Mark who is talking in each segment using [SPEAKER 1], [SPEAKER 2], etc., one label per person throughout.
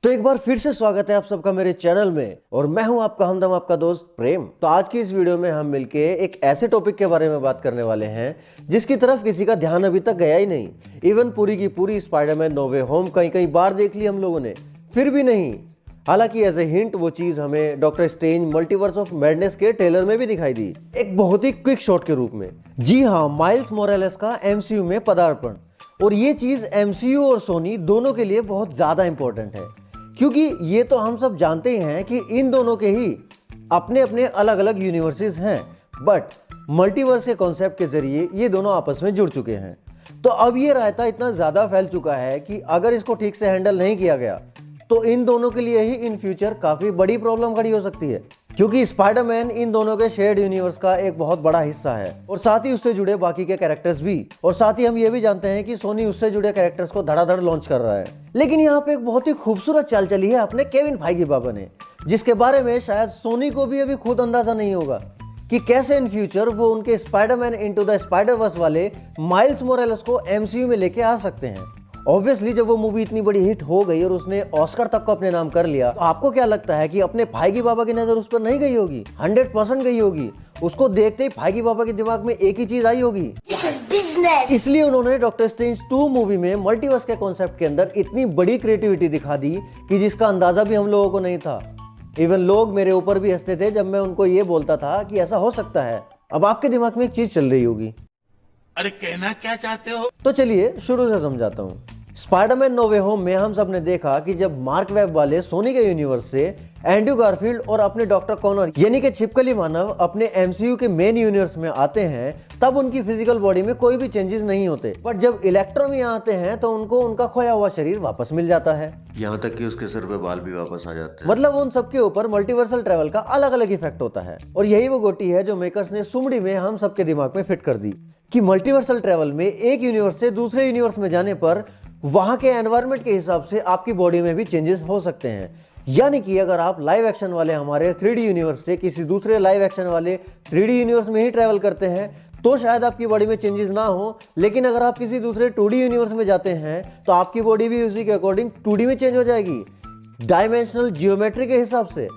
[SPEAKER 1] तो एक बार फिर से स्वागत है आप सबका मेरे चैनल में और मैं हूं आपका हमदम, आपका दोस्त प्रेम। तो आज की इस वीडियो में हम मिलके एक ऐसे टॉपिक के बारे में बात करने वाले हैं जिसकी तरफ किसी का ध्यान अभी तक गया ही नहीं। इवन पूरी की पूरी स्पाइडरमैन नो वे होम कई कई बार देख ली हम लोगों ने, फिर भी नहीं। हालांकि एज ए हिंट वो चीज हमें doctor strange multiverse of madness के ट्रेलर में भी दिखाई दी, एक बहुत ही क्विक शॉट के रूप में। जी हाँ, माइल्स मोरेलेस का एमसीयू में पदार्पण। और ये चीज एमसीयू और सोनी दोनों के लिए बहुत ज्यादा इंपॉर्टेंट है, क्योंकि ये तो हम सब जानते ही हैं कि इन दोनों के ही अपने अपने अलग अलग यूनिवर्सेस हैं, बट मल्टीवर्स के कॉन्सेप्ट के जरिए ये दोनों आपस में जुड़ चुके हैं। तो अब ये रायता इतना ज़्यादा फैल चुका है कि अगर इसको ठीक से हैंडल नहीं किया गया तो इन दोनों के लिए ही इन फ्यूचर काफ़ी बड़ी प्रॉब्लम खड़ी हो सकती है, क्योंकि स्पाइडरमैन इन दोनों के शेयर्ड यूनिवर्स का एक बहुत बड़ा हिस्सा है और साथ ही उससे जुड़े बाकी के कैरेक्टर्स भी। और साथ ही हम ये भी जानते हैं कि सोनी उससे जुड़े कैरेक्टर्स को धड़ाधड़ लॉन्च कर रहा है। लेकिन यहाँ पे एक बहुत ही खूबसूरत चाल चली है अपने केविन फाइगी बाबा ने, जिसके बारे में शायद सोनी को भी अभी खुद अंदाजा नहीं होगा कि कैसे इन फ्यूचर वो उनके स्पाइडरमैन इनटू द स्पाइडरवर्स वाले माइल्स मोरेलेस को एमसीयू में लेके आ सकते हैं। ऑब्वियसली जब वो मूवी इतनी बड़ी हिट हो गई और उसने ऑस्कर तक को अपने नाम कर लिया, तो आपको क्या लगता है कि अपने फाइगी बाबा की नजर उस पर नहीं गई होगी? 100% गई होगी। उसको देखते ही फाइगी बाबा के दिमाग में एक ही चीज आई होगी, इसलिए उन्होंने डॉक्टर स्ट्रेंज 2 मूवी में मल्टीवर्स के कॉन्सेप्ट के अंदर इतनी बड़ी क्रिएटिविटी दिखा दी कि जिसका अंदाजा भी हम लोगों को नहीं था। इवन लोग मेरे ऊपर भी हंसते थे जब मैं उनको ये बोलता था कि ऐसा हो सकता है। अब आपके दिमाग में एक चीज चल रही होगी,
[SPEAKER 2] अरे कहना क्या चाहते हो?
[SPEAKER 1] तो चलिए शुरू से समझाता हूँ। स्पाइडरमैन नो वे होम में हम सब ने देखा कि जब मार्क वेब वाले सोनी के यूनिवर्स से एंड्रू गारफील्ड और अपने डॉक्टर कॉनर यानी कि छिपकली मानव अपने एमसीयू के मेन यूनिवर्स में आते हैं, तब उनकी फिजिकल बॉडी में कोई भी चेंजेस नहीं होते। बट जब इलेक्ट्रो में आते हैं तो उनको उनका खोया हुआ शरीर वापस मिल जाता है,
[SPEAKER 3] यहाँ तक कि उसके सर पे बाल भी वापस आ जाते हैं।
[SPEAKER 1] मतलब उन सबके ऊपर मल्टीवर्सल ट्रेवल का अलग अलग इफेक्ट होता है। और यही वो गोटी है जो मेकर्स ने सुमड़ी में हम सबके दिमाग में फिट कर दी कि मल्टीवर्सल ट्रेवल में एक यूनिवर्स से दूसरे यूनिवर्स में जाने पर वहां के एनवायरनमेंट के हिसाब से आपकी बॉडी में भी चेंजेस हो सकते हैं। यानी कि अगर आप लाइव एक्शन वाले हमारे 3D यूनिवर्स से किसी दूसरे लाइव एक्शन वाले 3D यूनिवर्स में ही ट्रैवल करते हैं तो शायद आपकी बॉडी में चेंजेस ना हो, लेकिन अगर आप किसी दूसरे 2D यूनिवर्स में जाते हैं तो आपकी बॉडी भी उसी के अकॉर्डिंग 2D में चेंज हो जाएगी, डायमेंशनल जियोमेट्री के हिसाब से।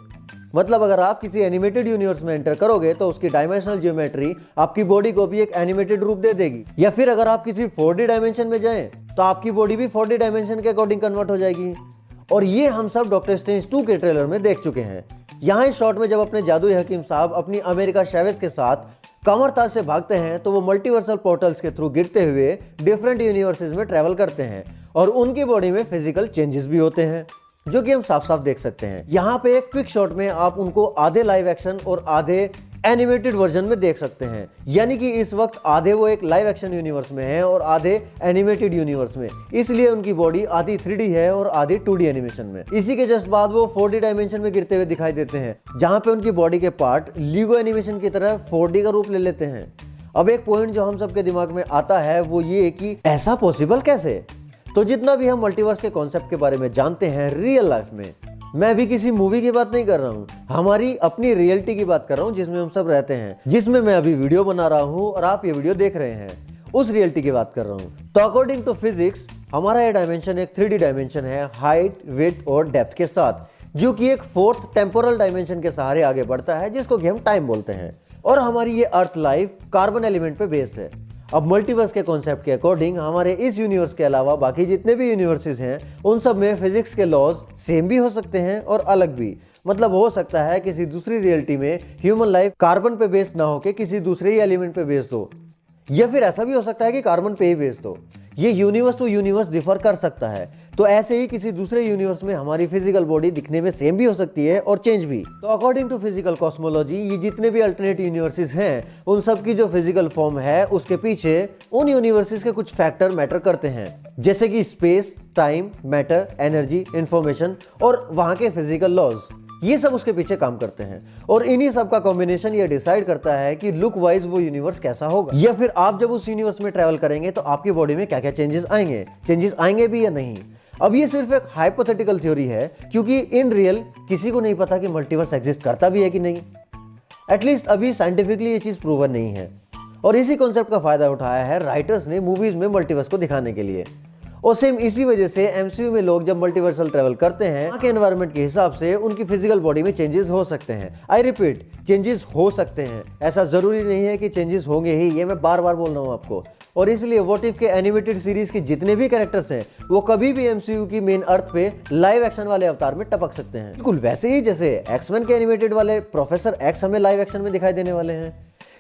[SPEAKER 1] मतलब अगर आप किसी एनिमेटेड यूनिवर्स में एंटर करोगे तो उसकी डायमेंशनल जियोमेट्री आपकी बॉडी को भी एक एनिमेटेड रूप दे देगी। या फिर अगर आप किसी 4D डायमेंशन में जाएं तो आपकी बॉडी भी 4D डायमेंशन के अकॉर्डिंग कन्वर्ट हो जाएगी। और ये हम सब डॉक्टर स्ट्रेंज 2 के ट्रेलर में देख चुके हैं। यहाँ इस शॉट में जब अपने जादुई हकीम साहब अपनी अमेरिका चैवेज के साथ कमरताज से भागते हैं तो वो मल्टीवर्सल पोर्टल्स के थ्रू गिरते हुए डिफरेंट यूनिवर्सेस में ट्रैवल करते हैं और उनकी बॉडी में फिजिकल चेंजेस भी होते हैं, जो कि हम साफ साफ देख सकते हैं। यहाँ पे एक क्विक शॉट में आप उनको आधे लाइव एक्शन और आधे एनिमेटेड वर्जन में देख सकते हैं। यानी कि इस वक्त आधे वो एक लाइव एक्शन यूनिवर्स में है और आधे एनिमेटेड यूनिवर्स में, इसलिए उनकी बॉडी आधी 3D है और आधी 2D एनिमेशन में। इसी के जस्ट बाद वो 4D डायमेंशन में गिरते हुए दिखाई देते हैं, जहां पे उनकी बॉडी के पार्ट लीगो एनिमेशन की तरह 4D का रूप ले लेते हैं। अब एक पॉइंट जो हम सबके दिमाग में आता है वो ये कि ऐसा पॉसिबल कैसे? तो जितना भी हम मल्टीवर्स के कॉन्सेप्ट के बारे में जानते हैं रियल लाइफ में, मैं भी किसी मूवी की बात नहीं कर रहा हूँ, हमारी अपनी रियलिटी की बात कर रहा हूँ जिसमें हम सब रहते हैं, जिसमें मैं अभी वीडियो बना रहा हूँ और आप ये वीडियो देख रहे हैं, उस रियलिटी की बात कर रहा हूँ। तो अकॉर्डिंग टू फिजिक्स हमारा ये डायमेंशन एक 3D डायमेंशन है हाइट, विड्थ और डेप्थ के साथ, जो कि एक 4th टेम्पोरल डायमेंशन के सहारे आगे बढ़ता है, जिसको कि हम टाइम बोलते हैं। और हमारी ये अर्थ लाइफ कार्बन एलिमेंट पे बेस्ड है। अब मल्टीवर्स के कॉन्सेप्ट के अकॉर्डिंग हमारे इस यूनिवर्स के अलावा बाकी जितने भी यूनिवर्सेस हैं उन सब में फिजिक्स के लॉज सेम भी हो सकते हैं और अलग भी। मतलब हो सकता है किसी दूसरी रियलिटी में ह्यूमन लाइफ कार्बन पे बेस्ड ना होकर किसी दूसरे ही एलिमेंट पे बेस्ड हो, या फिर ऐसा भी हो सकता है कि कार्बन पे ही बेस्ड हो। ये यूनिवर्स टू यूनिवर्स डिफर कर सकता है। तो ऐसे ही किसी दूसरे यूनिवर्स में हमारी फिजिकल बॉडी दिखने में सेम भी हो सकती है और चेंज भी। तो अकॉर्डिंग टू फिजिकल कॉस्मोलॉजी ये जितने भी अल्टरनेट यूनिवर्सेस हैं उन सब की जो फिजिकल फॉर्म है उसके पीछे उन यूनिवर्सेस के कुछ फैक्टर मैटर करते हैं, जैसे कि space, time, matter, energy, information और वहां के फिजिकल लॉज। ये सब उसके पीछे काम करते हैं और इन्हीं सब का कॉम्बिनेशन ये डिसाइड करता है कि लुक वाइज वो यूनिवर्स कैसा होगा, या फिर आप जब उस यूनिवर्स में ट्रैवल करेंगे तो आपकी बॉडी में क्या क्या चेंजेस आएंगे भी या नहीं। अब ये सिर्फ एक हाइपोथेटिकल थ्योरी है, क्योंकि इन रियल किसी को नहीं पता कि मल्टीवर्स एग्जिस्ट करता भी है कि नहीं। एटलीस्ट अभी साइंटिफिकली ये चीज प्रूवन नहीं है। और इसी कॉन्सेप्ट का फायदा उठाया है राइटर्स ने मूवीज में मल्टीवर्स को दिखाने के लिए। और सेम इसी वजह से एमसीयू में लोग जब मल्टीवर्सल ट्रैवल करते हैं, वहाँ के एनवायरनमेंट के हिसाब से उनकी फिजिकल बॉडी में चेंजेस हो सकते हैं। आई रिपीट, चेंजेस हो सकते हैं, ऐसा जरूरी नहीं है कि चेंजेस होंगे ही, ये मैं बार बार बोल रहा हूँ आपको। और इसलिए व्हाट इफ के एनिमेटेड सीरीज के जितने भी कैरेक्टर्स हैं वो कभी भी एमसीयू की मेन अर्थ पे लाइव एक्शन वाले अवतार में टपक सकते हैं, बिल्कुल वैसे ही जैसे एक्समैन के एनिमेटेड वाले प्रोफेसर एक्स हमें लाइव एक्शन में दिखाई देने वाले हैं।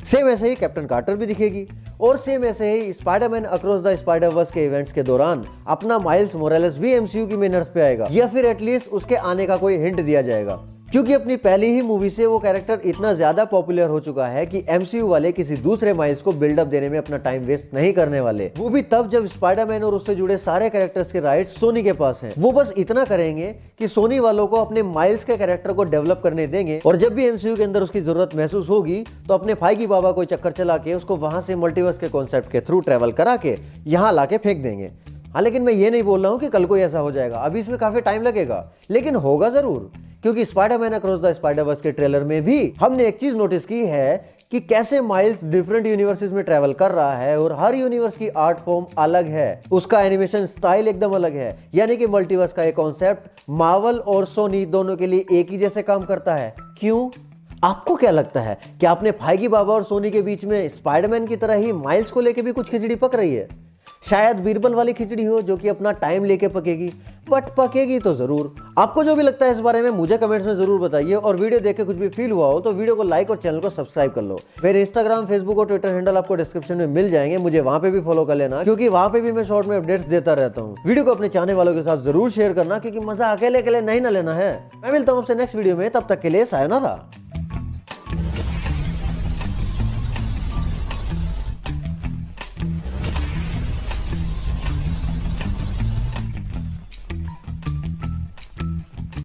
[SPEAKER 1] सेम ऐसे ही कैप्टन कार्टर भी दिखेगी, और सेम ऐसे ही स्पाइडरमैन अक्रॉस द स्पाइडरवर्स के इवेंट्स के दौरान अपना माइल्स मोरेलेस भी एमसीयू की मेन अर्थ पे आएगा, या फिर एटलीस्ट उसके आने का कोई हिंट दिया जाएगा, क्योंकि अपनी पहली ही मूवी से वो कैरेक्टर इतना ज्यादा पॉपुलर हो चुका है कि एमसीयू वाले किसी दूसरे माइल्स को बिल्डअप देने में अपना टाइम वेस्ट नहीं करने वाले। वो भी तब जब स्पाइडरमैन और उससे जुड़े सारे कैरेक्टर्स के राइट्स सोनी के पास हैं। वो बस इतना करेंगे कि सोनी वालों को अपने माइल्स के कैरेक्टर को डेवलप करने देंगे, और जब भी एमसीयू के अंदर उसकी जरूरत महसूस होगी तो अपने फाइगी बाबा को चक्कर चला के उसको वहां से मल्टीवर्स के कॉन्सेप्ट के थ्रू ट्रेवल करा के यहाँ ला के फेंक देंगे। हाँ, लेकिन मैं ये नहीं बोल रहा हूँ कि कल को ऐसा हो जाएगा, अभी इसमें काफी टाइम लगेगा, लेकिन होगा जरूर, क्योंकि स्पाइडरमैन अक्रॉस द स्पाइडरवर्स के ट्रेलर में भी हमने एक चीज नोटिस की है कि कैसे माइल्स डिफरेंट यूनिवर्सेस में ट्रैवल कर रहा है, और हर यूनिवर्स की आर्ट फॉर्म अलग है, उसका एनिमेशन स्टाइल एकदम अलग है। यानी कि मल्टीवर्स का ये कॉन्सेप्ट मार्वल और सोनी दोनों के लिए एक ही जैसे काम करता है। क्यों? आपको क्या लगता है कि आपने फाइगी बाबा और सोनी के बीच में स्पाइडरमैन की तरह ही माइल्स को लेके भी कुछ खिचड़ी पक रही है? शायद बीरबल वाली खिचड़ी हो जो कि अपना टाइम लेके पकेगी, बट पकेगी तो जरूर। आपको जो भी लगता है इस बारे में मुझे कमेंट्स में जरूर बताइए, और वीडियो देख के कुछ भी फील हुआ हो तो वीडियो को लाइक और चैनल को सब्सक्राइब कर लो। मेरे इंस्टाग्राम, फेसबुक और ट्विटर हैंडल आपको डिस्क्रिप्शन में मिल जाएंगे, मुझे वहां पे भी फॉलो कर लेना, क्योंकि वहां पे भी मैं शॉर्ट में अपडेट्स देता रहता हूँ। वीडियो को अपने चाहने वालों के साथ जरूर शेयर करना, क्योंकि मजा अकेले अकेले नहीं ना लेना है। मैं मिलता हूँ आपसे नेक्स्ट वीडियो में, तब तक के लिए सायोनारा।